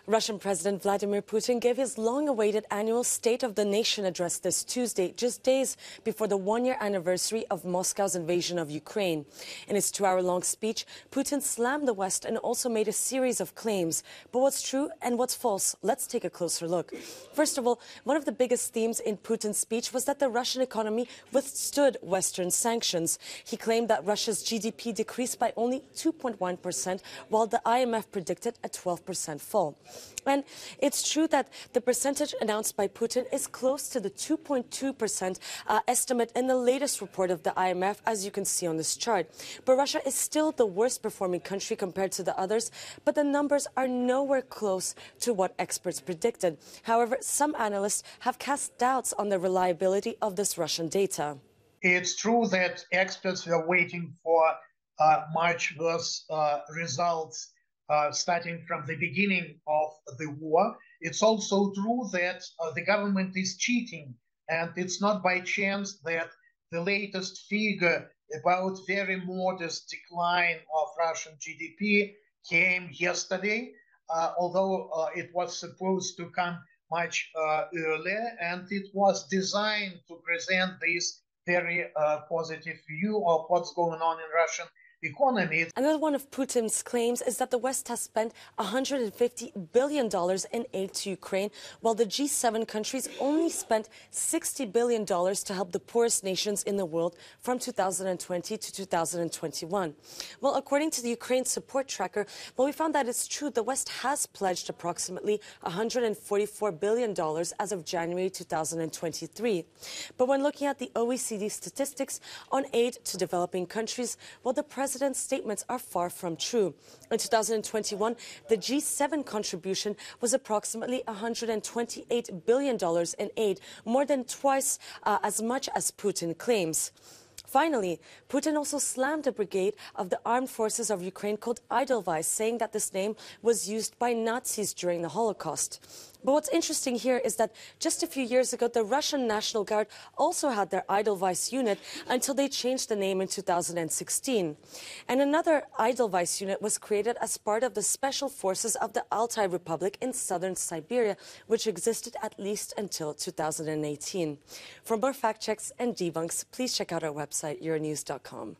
Russian President Vladimir Putin gave his long-awaited annual State of the Nation address this Tuesday, just days before the one-year anniversary of Moscow's invasion of Ukraine. In his 2-hour-long speech, Putin slammed the West and also made a series of claims. But what's true and what's false? Let's take a closer look. First of all, one of the biggest themes in Putin's speech was that the Russian economy withstood Western sanctions. He claimed that Russia's GDP decreased by only 2.1%, while the IMF predicted a 12% fall. And it's true that the percentage announced by Putin is close to the 2.2% estimate in the latest report of the IMF, as you can see on this chart. But Russia is still the worst performing country compared to the others, but the numbers are nowhere close to what experts predicted. However, some analysts have cast doubts on the reliability of this Russian data. It's true that experts were waiting for much worse results starting from the beginning of the war. It's also true that the government is cheating, and it's not by chance that the latest figure about very modest decline of Russian GDP came yesterday, although it was supposed to come much earlier, and it was designed to present this very positive view of what's going on in Russian economy. Another one of Putin's claims is that the West has spent $150 billion in aid to Ukraine, while the G7 countries only spent $60 billion to help the poorest nations in the world from 2020 to 2021. Well, according to the Ukraine support tracker, we found that it's true the West has pledged approximately $144 billion as of January 2023. But when looking at the OECD statistics on aid to developing countries, the President's statements are far from true. In 2021, the G7 contribution was approximately $128 billion in aid, more than twice as much as Putin claims. Finally, Putin also slammed a brigade of the armed forces of Ukraine called Edelweiss, saying that this name was used by Nazis during the Holocaust. But what's interesting here is that just a few years ago, the Russian National Guard also had their Edelweiss unit until they changed the name in 2016. And another Edelweiss unit was created as part of the special forces of the Altai Republic in southern Siberia, which existed at least until 2018. For more fact checks and debunks, please check out our website, euronews.com.